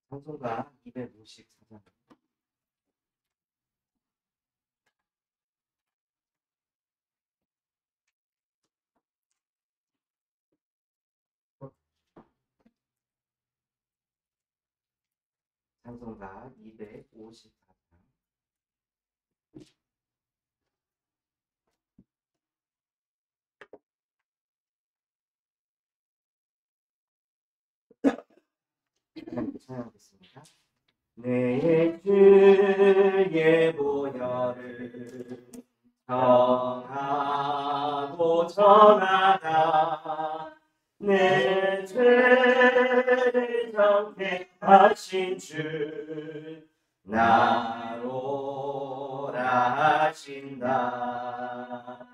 찬송가 254장. 찬송가 254장. 찬양하겠습니다. 내 주의 보혈을 정하고 전하다 내 죄를 정죄하신 주 나로라 하신다.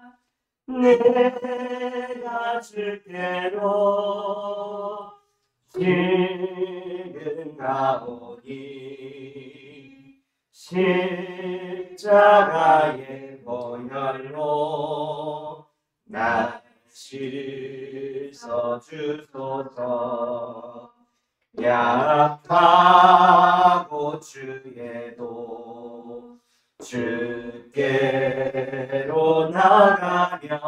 내가 주께로 지금 가오니 십자가의 보혈로 날 씻어주소서. 약하고 주에도 주께로 나가면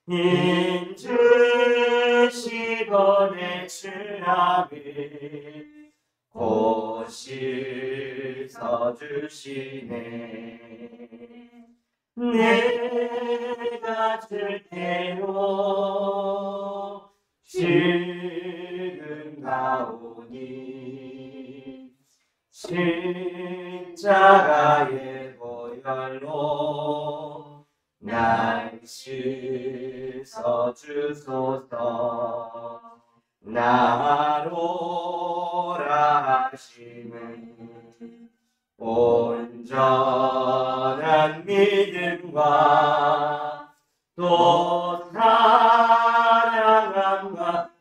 인주시고 내 주함을 곧 씻어주시네. 내가 주께로 지금 가오니 십자가의 보혈로 날 씻어주소서. 나로라 하시는 온전한 믿음과 또 사랑함과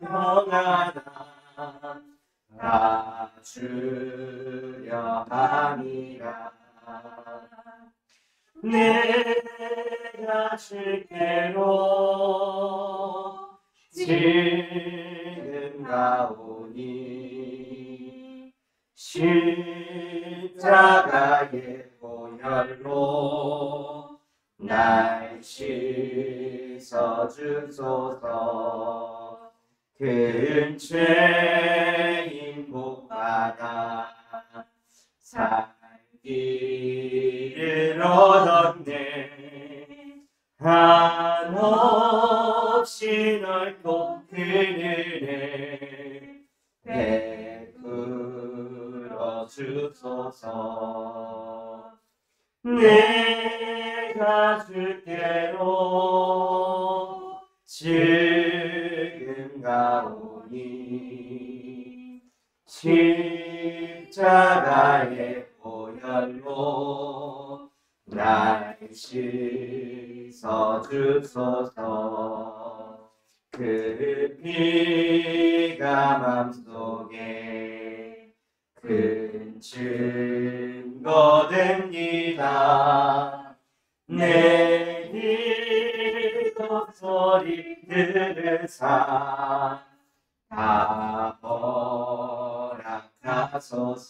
평안함 다 주려 함이라. 내가 주께로 지금 가오니 십자가의 보혈로 날 씻어주소서. 큰 죄인 복받아 살기를 얻었네. 한없이 넓고 큰 은혜 베풀어 주소서. 내가 주께로 지금 가오니 십자가의 보혈로 날 씻어주소서. 그 피가 맘속에 큰 증거 됩니다. 내 기도 소리 들으사 다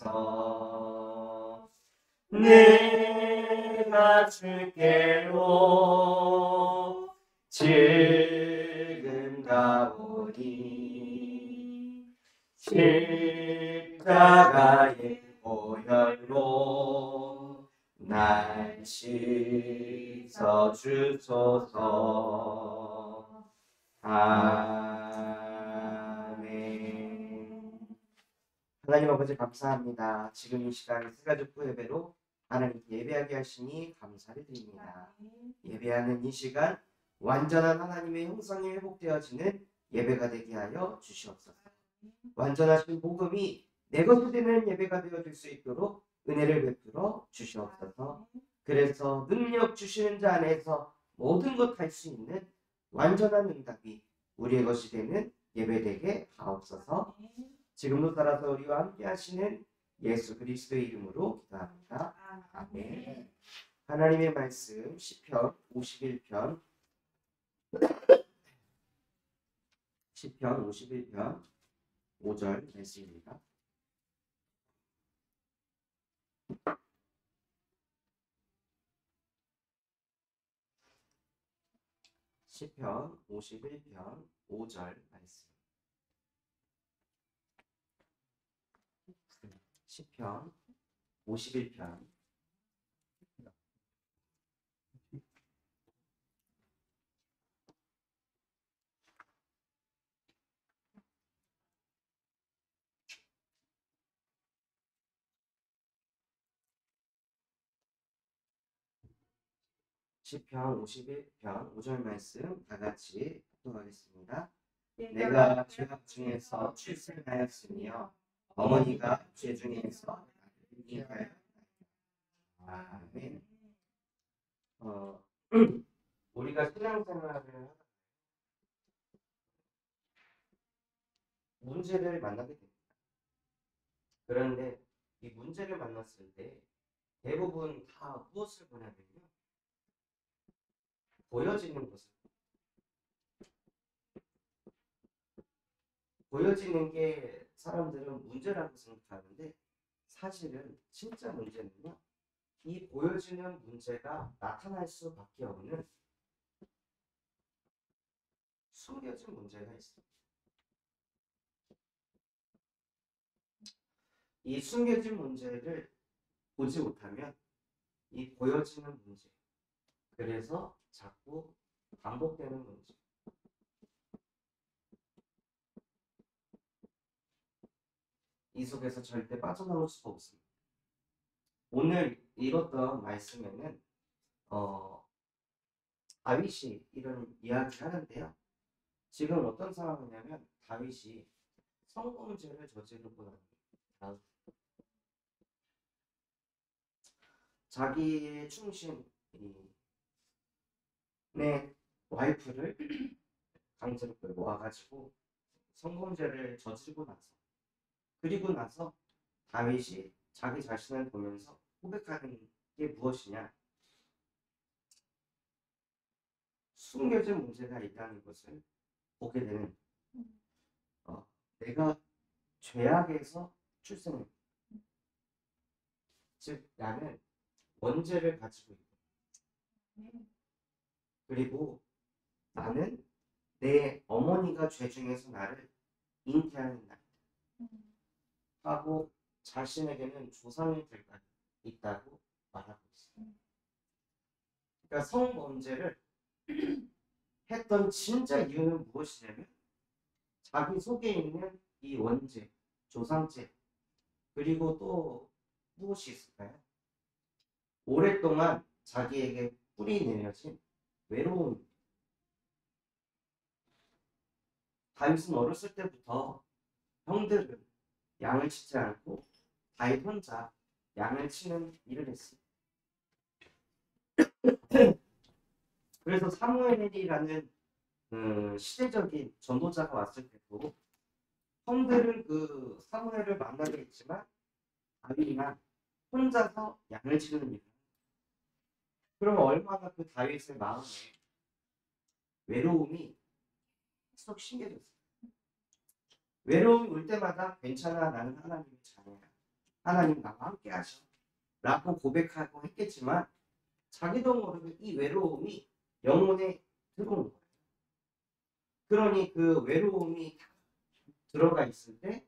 허락하소서. 내가 주께로 지금 가오니 십자가의 보혈로 날 씻어주소서. 아멘. 하나님 아버지 감사합니다. 지금 이 시간 스가족부 예배로 하나님께 예배하게 하시니 감사를 드립니다. 예배하는 이 시간 완전한 하나님의 형상이 회복되어지는 예배가 되게 하여 주시옵소서. 완전하신 복음이 내 것이 되는 예배가 되어질 수 있도록 은혜를 베풀어 주시옵소서. 그래서 능력 주시는 자 안에서 모든 것 할 수 있는 완전한 응답이 우리의 것이 되는 예배 되게 하옵소서. 지금도 따라서 우리와 함께 하시는 예수 그리스도의 이름으로 기도합니다. 아멘. 하나님의 말씀 시편 51편 시편 51편 5절 말씀입니다. 시편 51편 5절 말씀. 시편 51편 시편 51편 5절 말씀 다 같이 합독하겠습니다. 내가 죄악 중에서 출생하였으며 어머니가 죄 중에서 나를 잉하였다. 아멘. 우리가 신앙생활을 하다 문제를 만나게 됩니다. 그런데 이 문제를 만났을 때 대부분 다 무엇을 보냐면요, 보여지는 것을, 보여지는 게 사람들은 문제라고 생각하는데, 사실은 진짜 문제는요, 이 보여지는 문제가 나타날 수밖에 없는 숨겨진 문제가 있습니다. 이 숨겨진 문제를 보지 못하면 이 보여지는 문제, 그래서 자꾸 반복되는 문제, 이 속에서 절대 빠져나올 수가 없습니다. 오늘 읽었던 말씀에는 다윗이 이런 이야기를 하는데요. 지금 어떤 상황이냐면 다윗이 성범죄를 저지르고 난 다음 자기의 충신의 와이프를 강제로 끌고 와가지고 성범죄를 저지르고 나서, 그리고 나서 다윗이 자기 자신을 보면서 고백하는 게 무엇이냐, 숨겨진 문제가 있다는 것을 보게 되는, 내가 죄악에서 출생했다. 즉 나는 원죄를 가지고 있고, 그리고 나는 내 어머니가 죄 중에서 나를 잉태하는 날 하고 자신에게는 조상이 될까 있다고 말하고 있어요. 그러니까 성범죄를 했던 진짜 이유는 무엇이냐면 자기 속에 있는 이 원죄, 조상죄, 그리고 또 무엇이 있을까요? 오랫동안 자기에게 뿌리 내려진 외로움. 다윗은 어렸을 때부터 형들은 양을 치지 않고 다윗 혼자 양을 치는 일을 했습니다. 그래서 사무엘이라는 시대적인 전도자가 왔을 때도 형들은 그 사무엘을 만나게 했지만 다윗만 혼자서 양을 치는 일. 그러면 얼마나 그 다윗의 마음에 외로움이 계속 심겨졌어요. 외로움이 올 때마다 괜찮아, 나는 하나님의 자녀야, 하나님 나와 함께 하셔 라고 고백하고 했겠지만 자기도 모르게 이 외로움이 영혼에 들어온 거예요. 그러니 그 외로움이 들어가 있을 때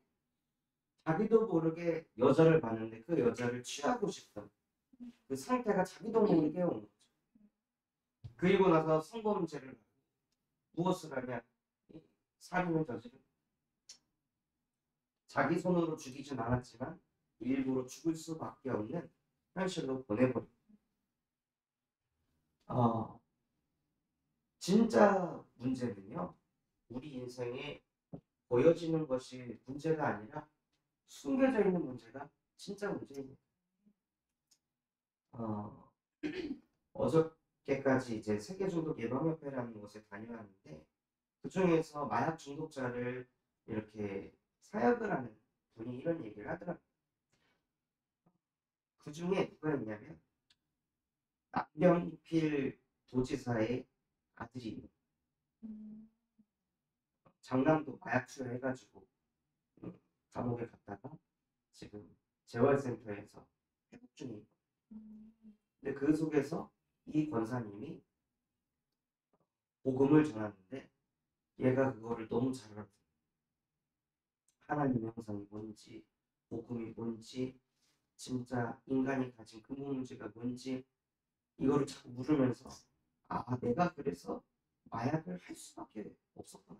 자기도 모르게 여자를 봤는데 그 여자를 취하고 싶던 그 상태가 자기도 모르게 온 거죠. 그리고 나서 성범죄를 하고 무엇을 하냐, 살인을 저지르고 자기 손으로 죽이진 않았지만 일부러 죽을 수밖에 없는 현실로 보내버립니다. 진짜 문제는요, 우리 인생에 보여지는 것이 문제가 아니라 숨겨져 있는 문제가 진짜 문제입니다. 어저께까지 이제 세계중독 예방협회라는 곳에 다녀왔는데 그 중에서 마약 중독자를 이렇게 사역을 하는 분이 이런 얘기를 하더라고요. 그 중에 누가 있냐면 남경필 도지사의 아들이 장남도 마약 투여해가지고 감옥에 갔다가 지금 재활센터에서 회복 중이에요. 근데 그 속에서 이 권사님이 복음을 전하는데 얘가 그거를 너무 잘 알아요. 하나님의 형상이 뭔지, 복음이 뭔지, 진짜 인간이 가진 근본 문제가 뭔지 이거를 자꾸 물으면서 아 내가 그래서 마약을 할 수밖에 없었구나.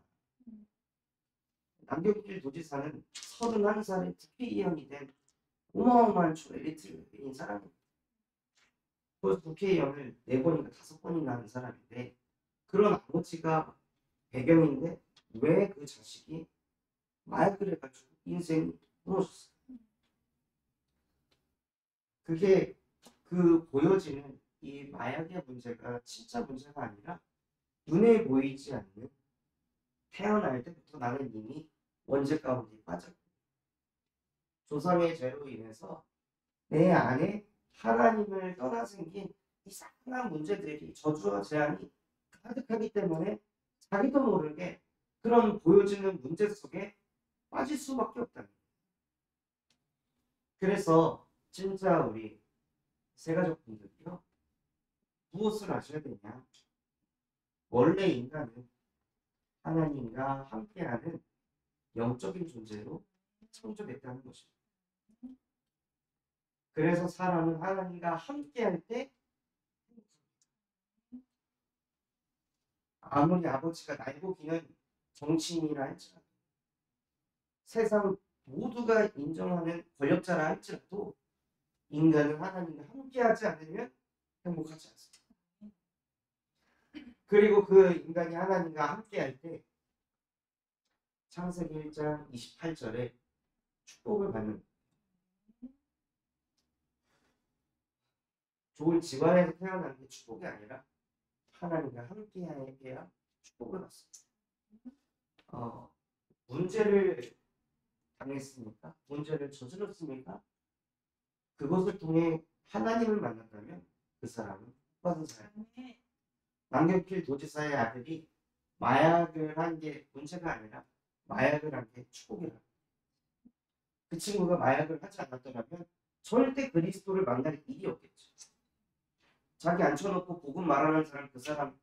남경필 도지사는 31살에 국회의원이 된 어마어마한 초엘리트인 사람입니다. 그래서 국회의원을 4번인가 5번이나 하는 사람인데 그런 아버지가 배경인데 왜 그 자식이 마약을 해가지고 인생이 무너졌어요. 그게 그 보여지는 이 마약의 문제가 진짜 문제가 아니라 눈에 보이지 않는 태어날 때부터 나는 이미 원죄 가운데 빠졌고 조상의 죄로 인해서 내 안에 하나님을 떠나 생긴 이상한 문제들이 저주와 재앙이 가득하기 때문에 자기도 모르게 그런 보여지는 문제 속에 빠질 수밖에 없다는 거예요. 그래서 진짜 우리 세가족분들이요 무엇을 아셔야 되냐? 원래 인간은 하나님과 함께하는 영적인 존재로 창조됐다는 것입니다. 그래서 사람은 하나님과 함께할 때 아무리 아버지가 날고기는 정치인이라 할지라도 세상 모두가 인정하는 권력자라 할지라도 인간은 하나님과 함께하지 않으면 행복하지 않습니다. 그리고 그 인간이 하나님과 함께할 때 창세기 1장 28절에 축복을 받는 좋은 집안에서 태어난 게 축복이 아니라 하나님과 함께해야 축복을 받습니다. 문제를 당했습니까? 문제를 저질렀습니까? 그것을 통해 하나님을 만났다면 그 사람은 복받은 사람입니다. 남경필 도지사의 아들이 마약을 한 게 문제가 아니라 마약을 한 게 축복이라. 그 친구가 마약을 하지 않았더라면 절대 그리스도를 만날 일이 없겠죠. 자기 앉혀놓고 복음 말하는 사람 그 사람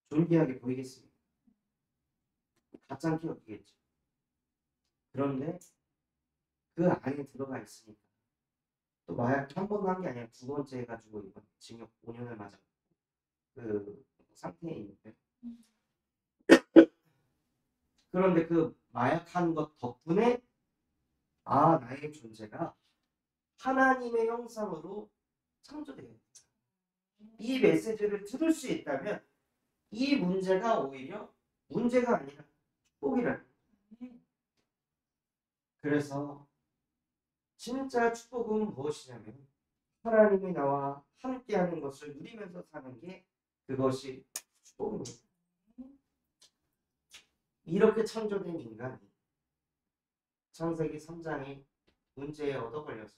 존귀하게 보이겠습니다. 가짜게 여기겠죠. 그런데 그 안에 들어가 있으니까 또 마약 한 번 한 게 아니라 2번째 해가지고 이번 징역 5년을 맞았고 그 상태에 있는데 그런데 그 마약한 것 덕분에 아 나의 존재가 하나님의 형상으로 창조돼요. 이 메시지를 들을 수 있다면 이 문제가 오히려 문제가 아니라 축복이라는 거예요. 그래서 진짜 축복은 무엇이냐면 하나님이 나와 함께하는 것을 누리면서 사는 게 그것이 축복입니다. 이렇게 창조된 인간이 창세기 3장의 문제에 얻어 걸려서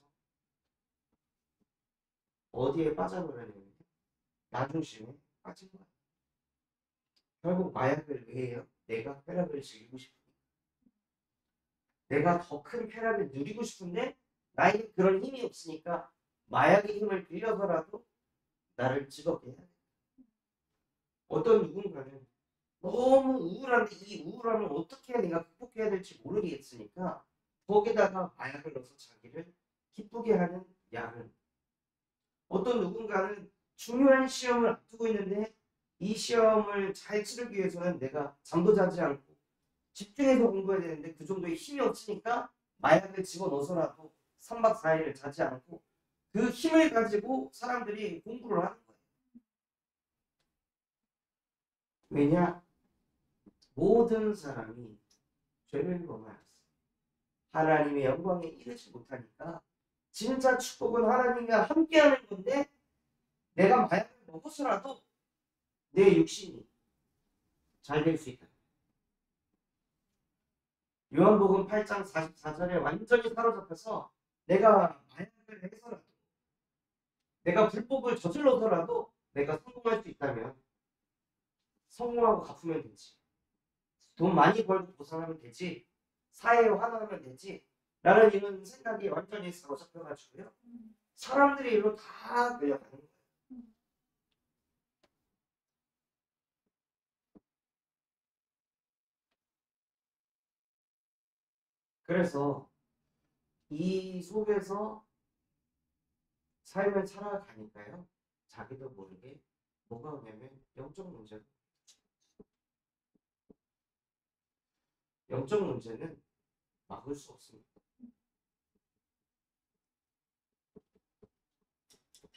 어디에 빠져버렸냐면 나중심에 빠진 거야. 결국 마약을 왜 해요? 내가 쾌락을 즐기고 싶으니까. 내가 더 큰 쾌락을 누리고 싶은데 나에게 그런 힘이 없으니까 마약의 힘을 빌려서라도 나를 즐겁게 해야 돼. 어떤 누군가는 너무 우울한데 이 우울함을 어떻게 내가 극복해야 될지 모르겠으니까 거기다가 마약을 넣어서 자기를 기쁘게 하는 약을. 어떤 누군가는 중요한 시험을 앞두고 있는데 이 시험을 잘 치르기 위해서는 내가 잠도 자지 않고 집중해서 공부해야 되는데 그 정도의 힘이 없으니까 마약을 집어넣어서라도 3박 4일을 자지 않고 그 힘을 가지고 사람들이 공부를 하는 거예요. 왜냐? 모든 사람이 죄를 범하였어. 하나님의 영광에 이르지 못하니까 진짜 축복은 하나님과 함께하는 건데 내가 마약을 먹어서라도 내 육신이 잘 될 수 있다. 요한복음 8장 44절에 완전히 사로잡혀서 내가 마약을 해서라도 내가 불법을 저질러서라도 내가 성공할 수 있다면 성공하고 갚으면 되지. 돈 많이 벌고 보상하면 되지, 사회에 환원하면 되지 라는 이런 생각이 완전히 사로잡혀가지고요, 사람들이 일로 다 끌려가는 거예요. 그래서 이 속에서 삶을 살아가니까요, 자기도 모르게 뭐가 오냐면 영적 문제가, 영적 문제는 막을 수 없습니다.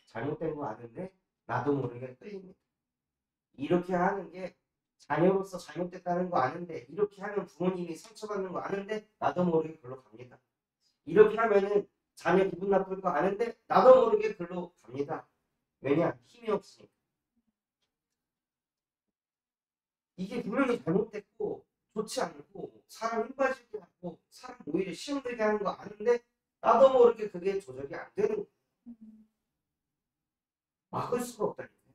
잘못된 거 아는데 나도 모르게 끌립니다. 이렇게 하는 게 자녀로서 잘못됐다는 거 아는데, 이렇게 하면 부모님이 상처받는 거 아는데 나도 모르게 글로 갑니다. 이렇게 하면은 자녀 기분 나쁠 거 아는데 나도 모르게 글로 갑니다. 왜냐? 힘이 없으니까. 이게 분명히 잘못됐고 좋지 않고 사람 힘 빠지게 하고 사람 오히려 시험 들게 하는 거 아는데 나도 모르게 그게 조절이 안 되는 거예요. 막을 수가 없다니까요.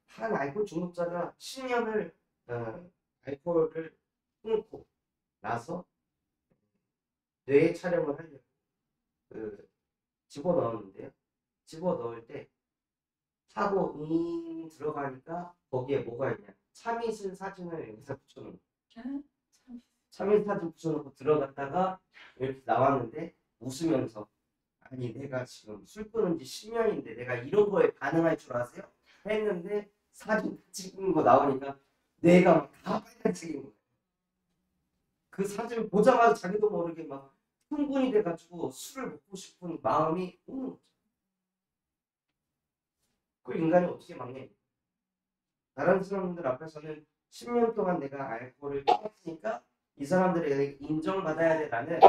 한 알코올 중독자가 10년을 알코올을 끊고 나서 뇌 촬영을 하려고 집어넣었는데요. 집어넣을 때 사고 들어가니까 거기에 뭐가 있냐, 참이슬 사진을 여기서 붙여놓은 거예요. 참이슬 사진 붙여놓고 들어갔다가 이렇게 나왔는데 웃으면서, 아니 내가 지금 술 끊은 지 10년인데 내가 이런 거에 반응할 줄 아세요? 했는데 사진 찍은 거 나오니까 뇌가 다 빨간색인 거예요. 그 사진 보자마자 자기도 모르게 막 흥분이 돼가지고 술을 먹고 싶은 마음이 오는 거죠. 그 인간이 어떻게 막냐? 다른 사람들 앞에서는 10년 동안 내가 알코올을 끊었으니까 이 사람들에게 인정받아야 되라는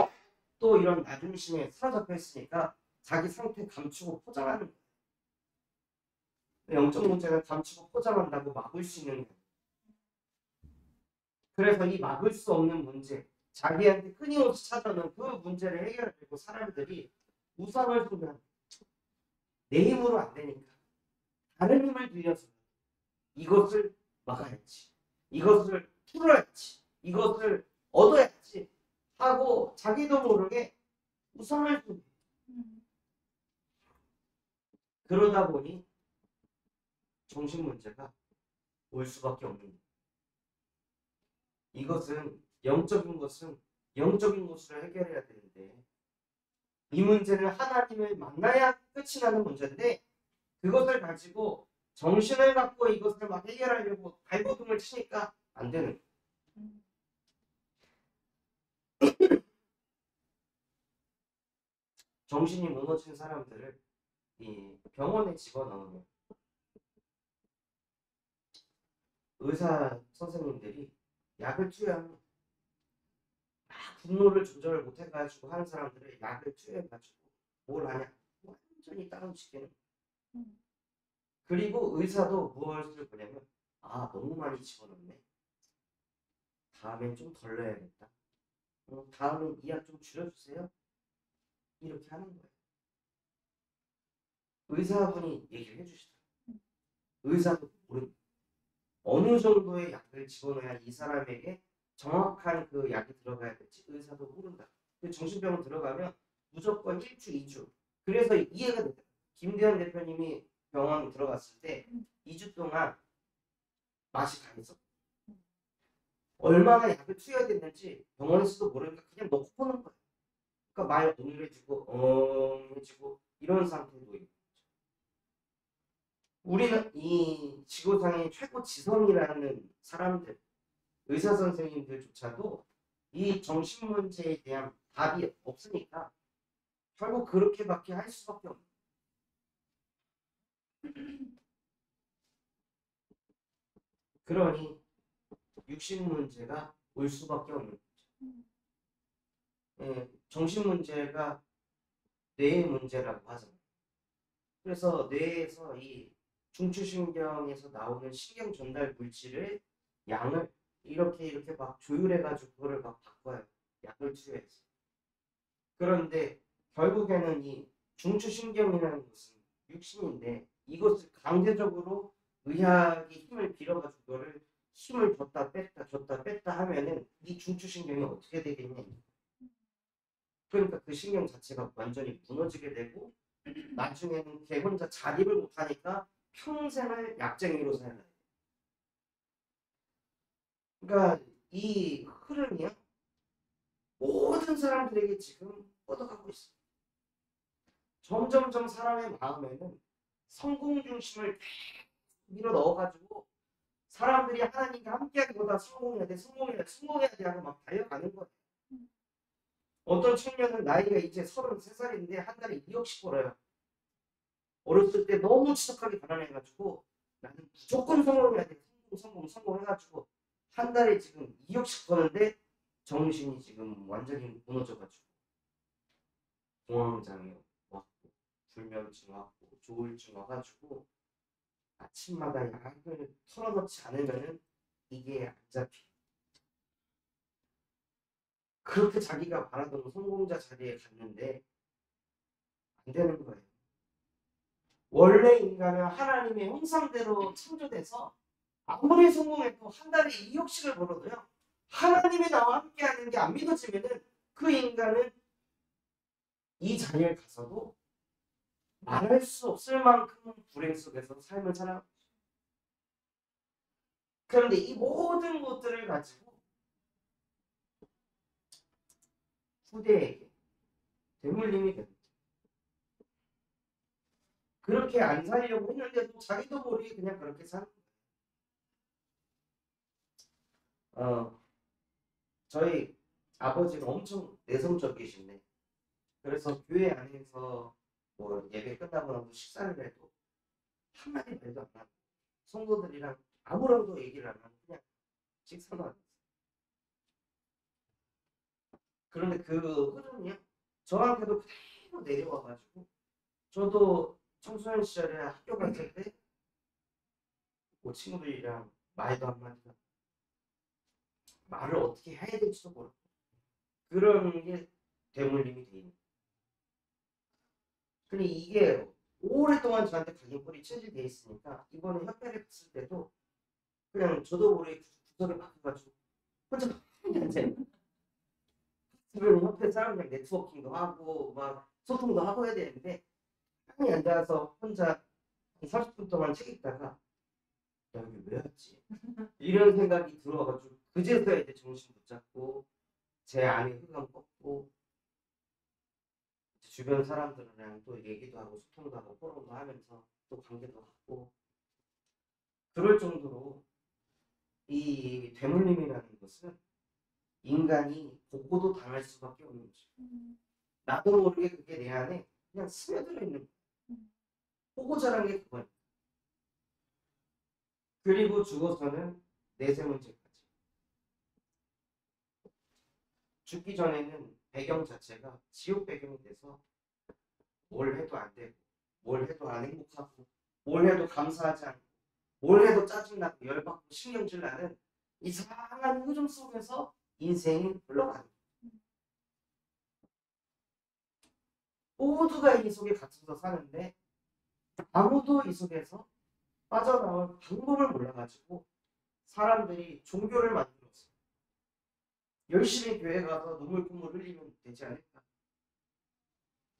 또 이런 나중심에 사로잡혀 있으니까 자기 상태 감추고 포장하는 거예요. 영적 문제는 감추고 포장한다고 막을 수 있는 거예요. 그래서 이 막을 수 없는 문제, 자기한테 끊임없이 찾아오는 그 문제를 해결하려고 사람들이 우상을 숭배하는, 내 힘으로 안 되니까 다른 힘을 빌려서 이것을 막아야지, 이것을 풀어야지, 이것을 얻어야지 하고 자기도 모르게 우상을 숭배. 그러다 보니 정신 문제가 올 수밖에 없는 거예요. 이것은 영적인 것으로 해결해야 되는데, 이 문제는 하나님을 만나야 끝이 나는 문제인데 그것을 가지고 정신을 갖고 이것을 막 해결하려고 발버둥을 치니까 안 되는 거예요. 정신이 무너진 사람들을 이 병원에 집어넣으면 의사 선생님들이 약을 투여하면 분노를 조절 못해가지고 하는 사람들을 약을 투여해가지고 뭘 하냐, 완전히 다운시키는. 그리고 의사도 무엇을 보냐면, 아 너무 많이 집어넣네, 다음엔 좀 덜 넣어야겠다, 다음엔 이 약 좀 줄여주세요, 이렇게 하는 거예요. 의사분이 얘기를 해주시더라고요. 의사도 모릅니다. 어느 정도의 약을 집어넣어야 이 사람에게 정확한 그 약이 들어가야 될지 의사도 모른다. 정신병원 들어가면 무조건 1주, 2주. 그래서 이해가 된다. 김대현 대표님이 병원 들어갔을 때 2주 동안 맛이 강했어. 얼마나 약을 투여해야 됐는지 병원에서도 모르니까 그냥 넣고 보는 거야. 그러니까 많이 동일해지고 해지고 이런 상태도 있는 거죠. 우리는 이 지구상의 최고 지성이라는 사람들, 의사 선생님들조차도 이 정신 문제에 대한 답이 없으니까 결국 그렇게밖에 할 수밖에 없는. 그러니 육신 문제가 올 수밖에 없는 거죠. 정신 문제가 뇌의 문제라고 하잖아요. 그래서 뇌에서 이 중추신경에서 나오는 신경 전달 물질을 양을 이렇게 막 조율해가지고 그거를 막 바꿔요. 약을 투여해서. 그런데 결국에는 이 중추신경이라는 것은 육신인데 이것을 강제적으로 의학이 힘을 빌어가지고 그거를 힘을 줬다 뺐다 하면은 이 중추신경이 어떻게 되겠냐. 그러니까 그 신경 자체가 완전히 무너지게 되고 나중에는 걔 혼자 자립을 못하니까 평생을 약쟁이로 살아야 돼. 그러니까 이 흐름이야 모든 사람들에게 지금 뻗어가고 있어. 점점점 사람의 마음에는 성공 중심을 밀어 넣어가지고 사람들이 하나님과 함께하기보다 성공해야 돼 하고 막 달려가는 거야. 어떤 청년은 나이가 이제 33살인데 한 달에 2억씩 벌어요. 어렸을 때 너무 지독하게 가난해가지고 나는 무조건 성공해야 돼. 성공해가지고 한 달에 지금 2억씩 버는데 정신이 지금 완전히 무너져가지고 공황장애 왔고 불면증 왔고 조울증 와가지고 아침마다 약을 털어놓지 않으면은 이게 안 잡혀. 그렇게 자기가 바라던 성공자 자리에 갔는데 안 되는 거예요. 원래 인간은 하나님의 형상대로 창조돼서 아무리 성공해도 한 달에 2억씩을 벌어도요. 하나님이 나와 함께하는 게 안 믿어지면은 그 인간은 이 자리에 가서도 말할 수 없을 만큼 불행 속에서 삶을 살아가고 있어요. 그런데 이 모든 것들을 가지고 후대에게 대물림이 됩니다. 그렇게 안 살려고 했는데도 자기도 모르게 그냥 그렇게 사는 거예요. 저희 아버지가 엄청 내성적이신데 그래서 교회 안에서 뭐 예배 끝나고 나서 식사를 해도 한마디 말도 안 하고 성도들이랑 아무랑도 얘기를 안 하고 그냥 식사만 하고 있어요. 그런데 그 흐름이요 저한테도 그대로 내려와가지고 저도 청소년 시절에 학교 갔을 때 뭐 친구들이랑 말도 한마디 말을 어떻게 해야 될지도 모르고 그런 게 대물림이 돼 있는. 근데 이게 오랫동안 저한테 각인 꼴이 체질돼 있으니까 이번에 협회를 갔을 때도 그냥 저도 모르게 구석에 바뀌어가지고 혼자 가만히 앉아요. 주변 협회 사람들이랑 네트워킹도 하고 막 소통도 하고 해야 되는데 가만히 앉아서 혼자 30분 동안 책 읽다가 나 여기 왜 왔지? 이런 생각이 들어와가지고 그제서야 이제 정신 붙잡고 제 안에 흑암 꺾고 주변 사람들이랑 또 얘기도 하고 소통도 하고 포럼도 하면서 또 관계도 하고 그럴 정도로 이 되물림이라는 것은 인간이 보고도 당할 수밖에 없는 거죠. 나도 모르게 그게 내 안에 그냥 스며들어 있는 거예요. 보고자란 게 그거예요. 그리고 죽어서는 내세 문제까지. 죽기 전에는 배경 자체가 지옥 배경이 돼서 뭘 해도 안 되고 뭘 해도 안 행복하고 뭘 해도 감사하지 않고 뭘 해도 짜증나고 열받고 신경질 나는 이상한 흐름 속에서 인생이 흘러가는 거예요. 모두가 이 속에 갇혀서 사는데 아무도 이 속에서 빠져나올 방법을 몰라가지고 사람들이 종교를 만들었어요. 열심히 교회 가서 눈물 콧물 흘리면 되지 않을까?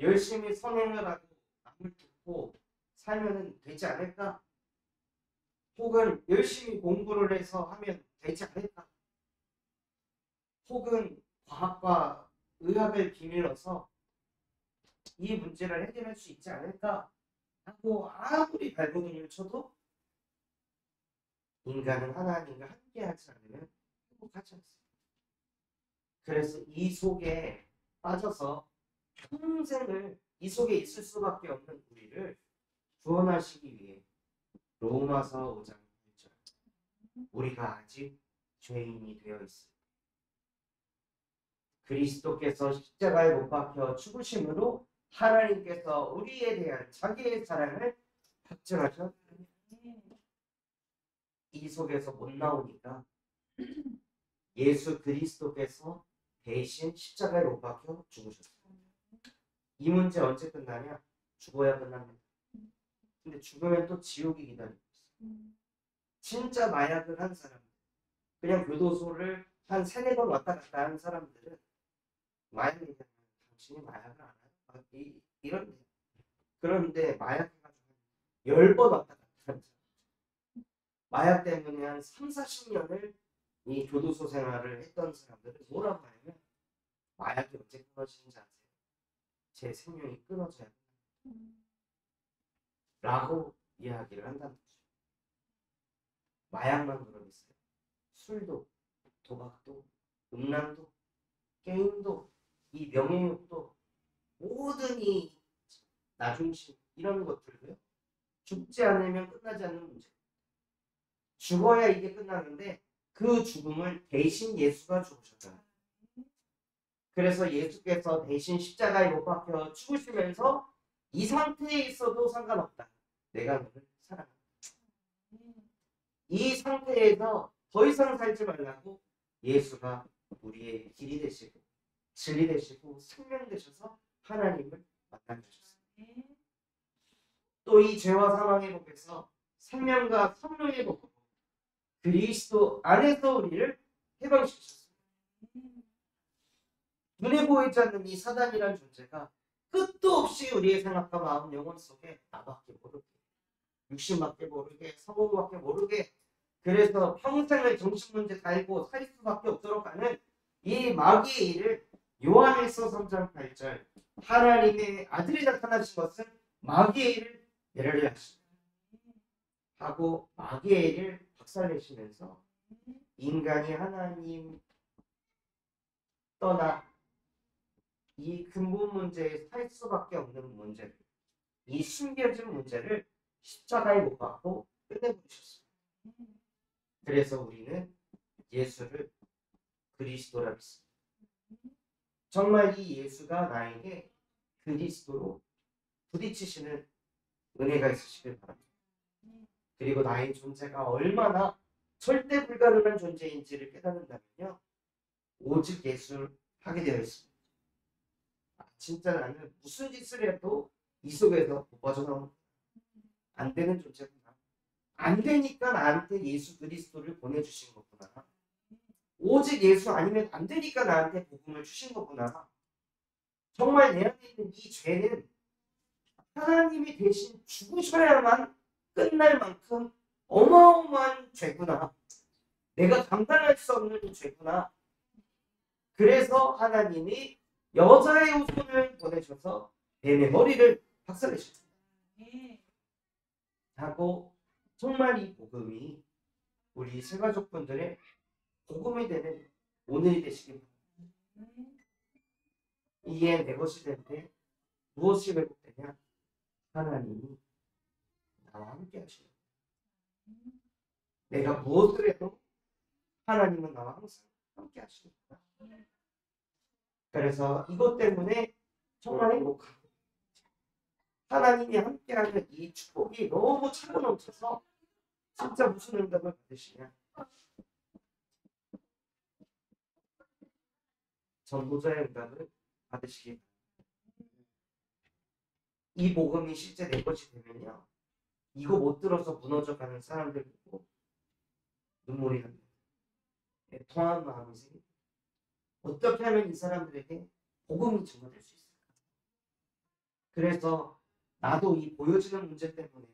열심히 선행을 하고 남을 듣고 살면 되지 않을까? 혹은 열심히 공부를 해서 하면 되지 않을까? 혹은 과학과 의학을 비밀어서 이 문제를 해결할 수 있지 않을까? 하고 아무리 발버둥을 쳐도 인간은 하나님과 함께하지 않으면 행복하지 않습니다. 그래서 이 속에 빠져서 평생을 이 속에 있을 수밖에 없는 우리를 구원하시기 위해 로마서 5장 1절 우리가 아직 죄인이 되어 있습니다. 그리스도께서 십자가에 못 박혀 죽으심으로 하나님께서 우리에 대한 자기의 사랑을 확증하셨습니다. 이 속에서 못 나오니까 예수 그리스도께서 대신 십자가에 못 박혀 죽으셨어요. 이 문제 언제 끝나냐? 죽어야 끝납니다. 근데 죽으면 또 지옥이 기다리고 있어요. 진짜 마약을 한 사람, 그냥 교도소를 한 3-4번 왔다 갔다 하는 사람들은 마약 얘기하면 당신이 마약을 안 해요? 이런데. 그런데 마약 해가지고 10번 왔다 갔다 하는 사람. 마약 때문에 한 30-40년을 이 교도소 생활을 했던 사람들은 뭐라고 하냐면 마약이 언제 끊어지는지 아세요? 제 생명이 끊어져야 라고 이야기를 한다는 거죠. 마약만 그러겠어요. 술도, 도박도, 음란도, 게임도, 이 명예욕도, 모든 이 나중심 이런 것들도요. 죽지 않으면 끝나지 않는 문제. 죽어야 이게 끝나는데 그 죽음을 대신 예수가 죽으셨잖아요. 그래서 예수께서 대신 십자가에 못 박혀 죽으시면서 이 상태에 있어도 상관없다. 내가 너를 사랑한다. 이 상태에서 더 이상 살지 말라고 예수가 우리의 길이 되시고 진리 되시고 생명 되셔서 하나님을 만나주셨습니다. 또 이 죄와 사망의 법에서 생명과 성령의 법으로 그리스도 안에서 우리를 해방시키셨습니다. 눈에 보이지 않는 이 사단이라는 존재가 끝도 없이 우리의 생각과 마음, 영혼 속에 나밖에 모르게, 육신밖에 모르게, 성공밖에 모르게, 그래서 평생을 정신문제 달고 살 수밖에 없도록 하는 이 마귀의 일을 요한일서 3장 8절 하나님의 아들이 나타나신 것은 마귀의 일을 멸하려 하시고 하고 마귀의 일을 박살내시면서 인간이 하나님 떠나 이 근본 문제에 살 수밖에 없는 문제를, 이 숨겨진 문제를 십자가에 못 박고 끝내버리셨습니다. 그래서 우리는 예수를 그리스도라 믿습니다. 정말 이 예수가 나에게 그리스도로 부딪히시는 은혜가 있으시길 바랍니다. 그리고 나의 존재가 얼마나 절대 불가능한 존재인지를 깨닫는다면요. 오직 예수를 하게 되어 있습니다. 진짜 나는 무슨 짓을 해도 이 속에서 못 빠져나오는 안 되는 존재구나. 안 되니까 나한테 예수 그리스도를 보내주신 거구나. 오직 예수 아니면 안 되니까 나한테 복음을 주신 거구나. 정말 내 안에 있는 이 죄는 하나님이 대신 죽으셔야만 끝날 만큼 어마어마한 죄구나. 내가 감당할 수 없는 죄구나. 그래서 하나님이 여자의 후손을 보내셔서 뱀의 머리를 박살내셨습니다. 하고 정말 이 복음이 우리 새가족분들의 복음이 되는 오늘이 되시길 바랍니다. 이게 내 것이 될 때 무엇이 회복되냐? 하나님이 나와 함께 하시는 거예요. 내가 무엇을 해도 하나님은 나와 항상 함께 하시는 거예요. 그래서 이것 때문에 정말 행복하고 하나님이 함께하는 이 축복이 너무 차고 넘쳐서 진짜 무슨 응답을 받으시냐? 전도자의 응답을 받으시기 바랍니다. 이 복음이 실제 내 것이 되면요. 이거 못 들어서 무너져가는 사람들 보고 눈물이 납니다. 통한 마음이 생깁니다. 어떻게 하면 이 사람들에게 복음이 전달될 수 있을까? 그래서 나도 이 보여지는 문제 때문에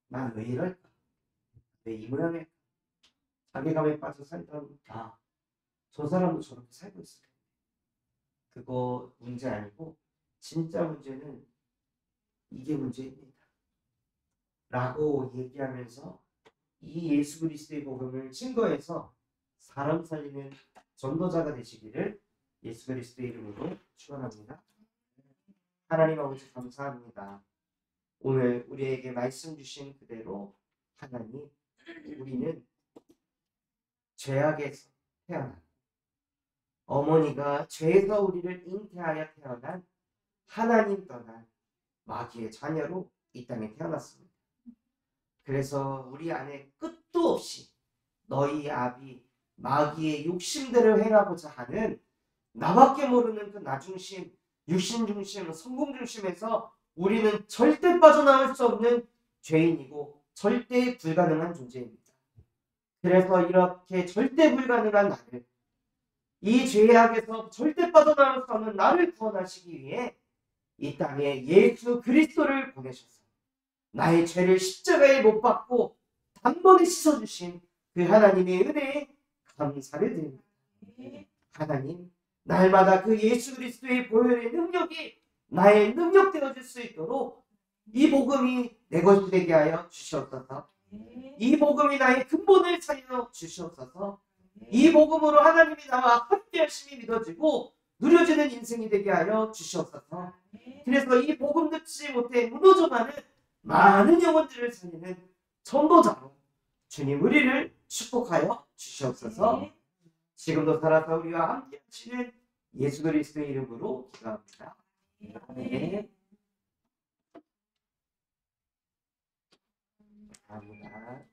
난 왜 이럴까? 왜 이 모양일까? 자괴감에 빠져 살던 저 사람도 저렇게 살고 있을까? 그거 문제 아니고 진짜 문제는 이게 문제입니다. 라고 얘기하면서 이 예수 그리스도의 복음을 증거해서 사람 살리는 전도자가 되시기를 예수 그리스도의 이름으로 축원합니다. 하나님 아버지 감사합니다. 오늘 우리에게 말씀 주신 그대로 하나님, 우리는 죄악에서 태어난 어머니가 죄에서 우리를 잉태하여 태어난 하나님 떠난 마귀의 자녀로 이 땅에 태어났습니다. 그래서 우리 안에 끝도 없이 너희 아비 마귀의 욕심대로 행하고자 하는 나밖에 모르는 그 나중심, 육신중심, 성공중심에서 우리는 절대 빠져나올 수 없는 죄인이고 절대 불가능한 존재입니다. 그래서 이렇게 절대 불가능한 나를, 이 죄악에서 절대 빠져나올 수 없는 나를 구원하시기 위해 이 땅에 예수 그리스도를 보내셔서 나의 죄를 십자가에 못 박고 단번에 씻어주신 그 하나님의 은혜에 감사를 드립니다. 하나님, 날마다 그 예수 그리스도의 보혈의 능력이 나의 능력 되어질 수 있도록 이 복음이 내 것이 되게 하여 주시옵소서. 이 복음이 나의 근본을 살려 주시옵소서. 이 복음으로 하나님이 나와 함께 하심이 믿어지고 누려지는 인생이 되게 하여 주시옵소서. 그래서 이 복음 듣지 못해 무너져가는 많은 영혼들을 살리는 전도자로 주님 우리를 축복하여 주시옵소서. 지금도 살아서 우리와 함께 하시는 예수 그리스도의 이름으로 기도합니다. 아멘. 감사합니다.